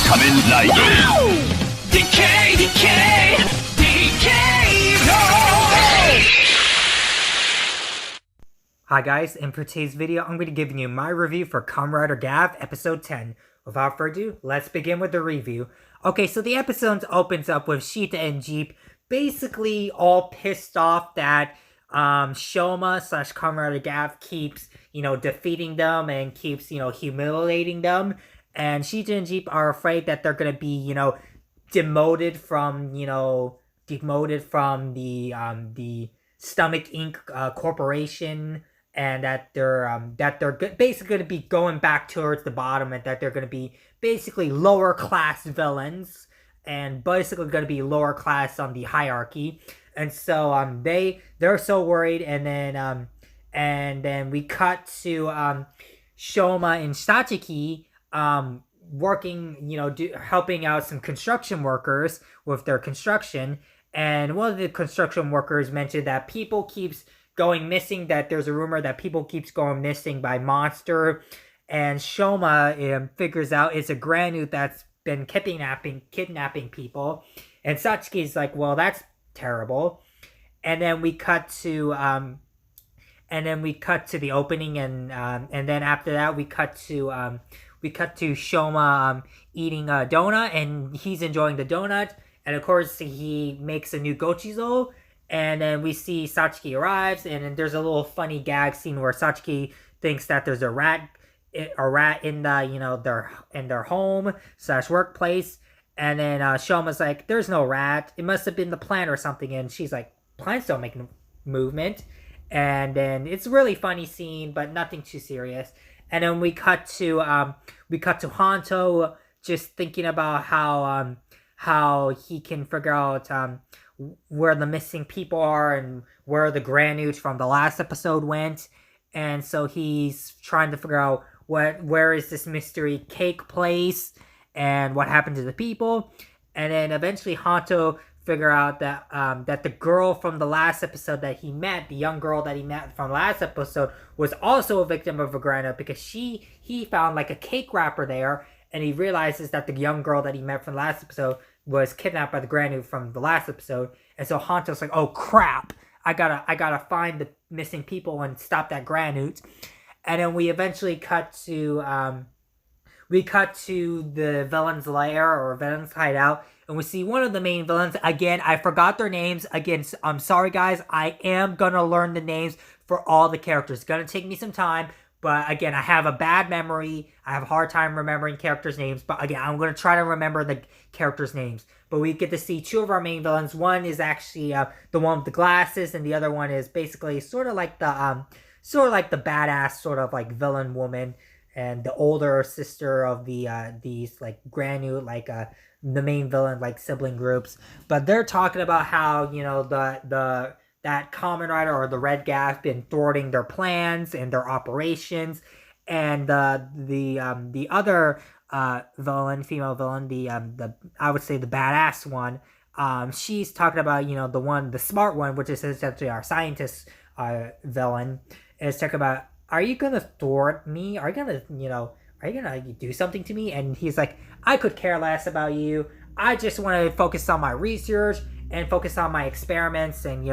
Kamen Rider. Decay, decay, decay, no! Hi guys, and for today's video, I'm going to be giving you my review for Kamen Rider Gavv Episode 10. Without further ado, let's begin with the review. Okay, so the episode opens up with Sheeta and Jeep basically all pissed off that Shoma / Kamen Rider Gavv keeps, defeating them and keeps, humiliating them. And Sheeta and Jeep are afraid that they're going to be, demoted from the Stomach Inc. Corporation, and that they're basically going to be going back towards the bottom, and that they're going to be basically lower class villains, and basically going to be lower class on the hierarchy. And so they're so worried, and then we cut to Shoma and Satsuki working, helping out some construction workers with their construction. And one of the construction workers mentioned that people keeps going missing, that there's a rumor that people keeps going missing by monster. And Shoma figures out it's a Granute that's been kidnapping people. And Satsuki's like, well, that's terrible. And then we cut to the opening, and then after that we cut to Shoma eating a donut, and he's enjoying the donut. And of course, he makes a new Gochizo, and then we see Satsuki arrives, and then there's a little funny gag scene where Satsuki thinks that there's a rat in their home / workplace, and then Shoma's like, "There's no rat. It must have been the plant or something." And she's like, "Plants don't make movement." And then it's a really funny scene, but nothing too serious. And then we cut to Hanto just thinking about how he can figure out where the missing people are and where the Granute from the last episode went. And so he's trying to figure out where is this mystery cake place and what happened to the people. And then eventually Hanto figure out that that the girl from the last episode that he met, the young girl that he met from the last episode, was also a victim of a Granite, because he found like a cake wrapper there, and he realizes that the young girl that he met from the last episode was kidnapped by the Granite from the last episode. And so Hanto's like, oh crap, I gotta find the missing people and stop that Granite. And then we eventually cut to the villain's lair, or villain's hideout, and we see one of the main villains. Again, I forgot their names. Again, I'm sorry guys, I am gonna learn the names for all the characters. It's gonna take me some time, but again, I have a bad memory. I have a hard time remembering characters' names, but again, I'm gonna try to remember the characters' names. But we get to see two of our main villains. One is actually the one with the glasses, and the other one is basically sort of like the badass sort of like villain woman, and the older sister of these like Granute, like the main villain, like sibling groups. But they're talking about how that Kamen Rider, or the Red Gavv, been thwarting their plans and their operations. And the other villain, female villain, the I would say the badass one, she's talking about the smart one, which is essentially our scientist villain, is talking about, are you gonna thwart me? Are you gonna do something to me? And he's like, I could care less about you. I just want to focus on my research and focus on my experiments and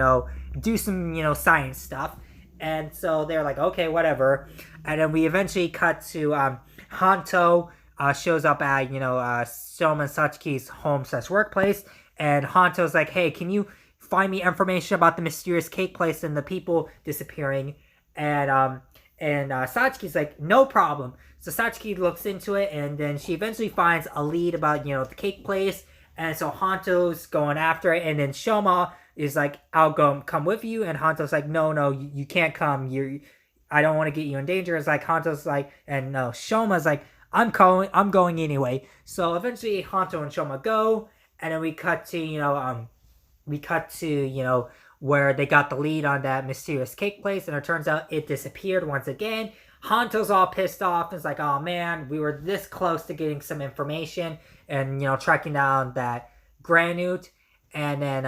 do some science stuff. And so they're like, okay, whatever. And then we eventually cut to Hanto shows up at Shoma and Satsuki's home / workplace, and Hanto's like, hey, can you find me information about the mysterious cake place and the people disappearing? And Satsuki's like, no problem. So Satsuki looks into it, and then she eventually finds a lead about the cake place. And so Hanto's going after it, and then Shoma is like, I'll come with you. And Hanto's like, no, you can't come. I don't want to get you in danger. It's like Hanto's like, and no, Shoma's like, I'm going anyway. So eventually Hanto and Shoma go, and then we cut to where they got the lead on that mysterious cake place, and it turns out it disappeared once again. Hanto's all pissed off. It's like, oh man, we were this close to getting some information and tracking down that Granute. And then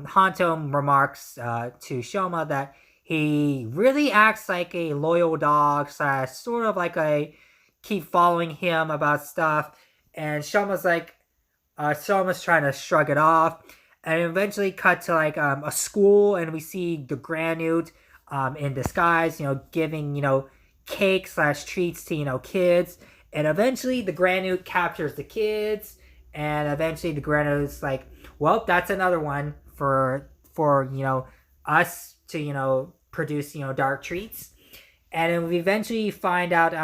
Hanto remarks to Shoma that he really acts like a loyal dog, sort of like a keep following him about stuff. and Shoma's trying to shrug it off, and eventually cut to like a school, and we see the Granute in disguise, giving cake slash treats to kids, and eventually the Granute captures the kids, and eventually the Granute's like, well, that's another one for us to produce dark treats, and then we eventually find out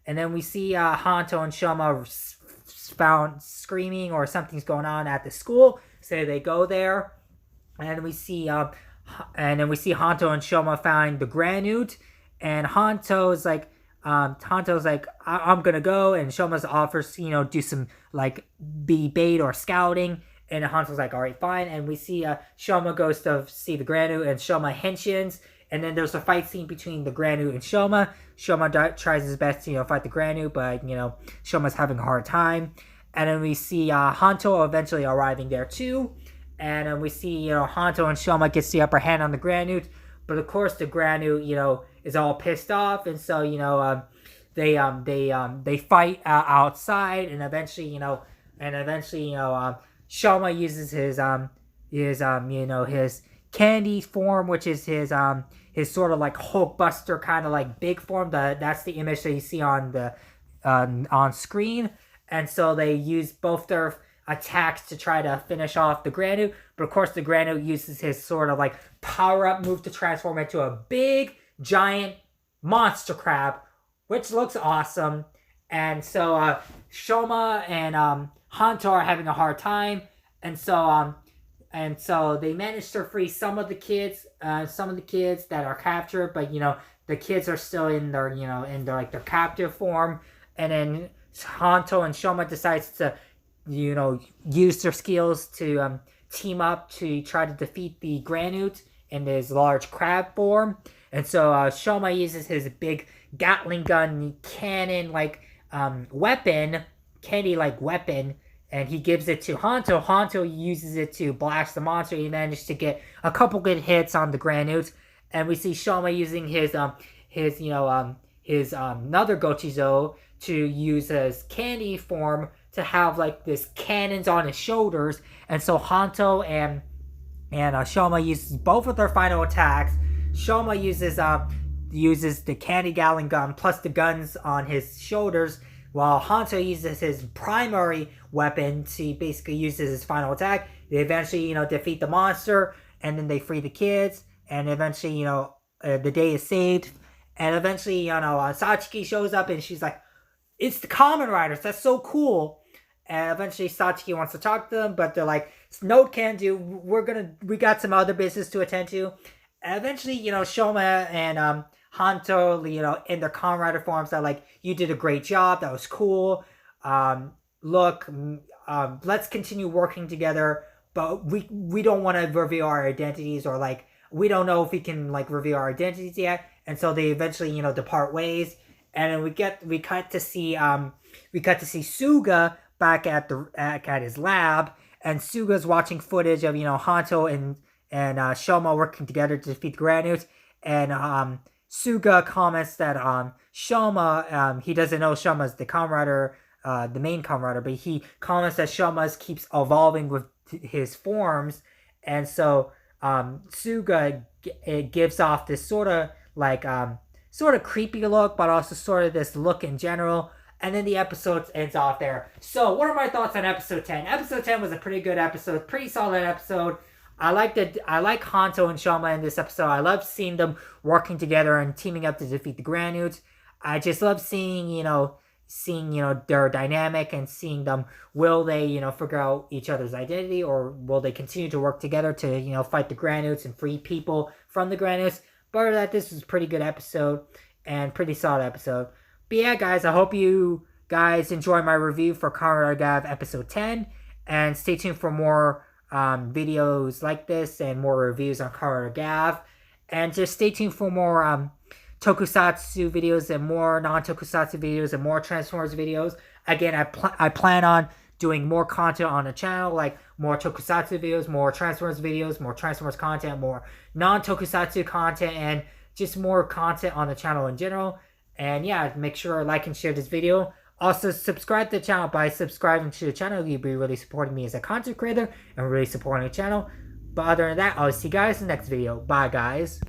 and then we see Hanto and Shoma found screaming or something's going on at the school, so they go there, and we see Hanto and Shoma find the Granute, and Hanto's like I'm gonna go, and Shoma's offers do some like be bait or scouting, and Hanto's like, all right, fine, and we see Shoma goes to see the Granute, and Shoma henshins, and then there's a fight scene between the Granute and Shoma. Shoma tries his best to fight the Granute, but Shoma's having a hard time, and then we see Hanto eventually arriving there too, and then we see Hanto and Shoma gets the upper hand on the Granute, but of course the Granute is all pissed off, and so they fight outside, and eventually Shoma uses his candy form, which is his sort of like Hulkbuster kind of like big form. That's the image that you see on the on screen, and so they use both their attacks to try to finish off the Granute, but of course the Granute uses his sort of like power up move to transform into a big giant monster crab, which looks awesome. And so Shoma and Hanto are having a hard time, and so they manage to free some of the kids that are captured, but the kids are still in their their captive form, and then Hanto and Shoma decides to use their skills to team up to try to defeat the Granute in his large crab form. And so Shoma uses his big Gatling gun cannon candy weapon, and he gives it to Hanto. Hanto uses it to blast the monster. He managed to get a couple good hits on the Granute, and we see Shoma using his another Gochizo to use his candy form to have like this cannons on his shoulders. And so Hanto and Shoma uses both of their final attacks. Shoma uses the candy Gatling gun plus the guns on his shoulders, while Hanto uses his primary weapon to basically use his final attack. They eventually defeat the monster, and then they free the kids, and eventually the day is saved. And eventually Satsuki shows up, and she's like, it's the Kamen Riders, that's so cool. And eventually Satsuki wants to talk to them, but they're like, no can do, we got some other business to attend to. And eventually Shoma and Hanto in their Kamen Rider forms are like, you did a great job, that was cool, let's continue working together, but we don't want to reveal our identities, or like we don't know if we can like reveal our identities yet. And so they eventually depart ways, and then we cut to see Suga back at his lab, and Suga's watching footage of Hanto and Shoma working together to defeat the Granute, and Suga comments that Shoma, he doesn't know Shoma's the Kamen Rider, the main Kamen Rider, but he comments that Shoma's keeps evolving with his forms, and so Suga gives off this sort of creepy look, but also sort of this look in general. And then the episode ends off there. So what are my thoughts on episode 10? Episode 10 was a pretty good episode, pretty solid episode. I like Hanto and Shoma in this episode. I love seeing them working together and teaming up to defeat the Granute. I just love seeing their dynamic, and seeing them, will they figure out each other's identity, or will they continue to work together to fight the Granutes and free people from the Granutes. But that, this was a pretty good episode and pretty solid episode. But yeah, guys, I hope you guys enjoy my review for Kamen Rider Gavv episode 10, and stay tuned for more videos like this and more reviews on Kamen Rider Gavv, and just stay tuned for more tokusatsu videos and more non-tokusatsu videos and more Transformers videos. Again, I plan on doing more content on the channel, like more tokusatsu videos, more Transformers videos, more Transformers content, more non-tokusatsu content, and just more content on the channel in general. And yeah, make sure to like and share this video. Also, subscribe to the channel. By subscribing to the channel, you'll be really supporting me as a content creator and really supporting the channel. But other than that, I'll see you guys in the next video. Bye, guys.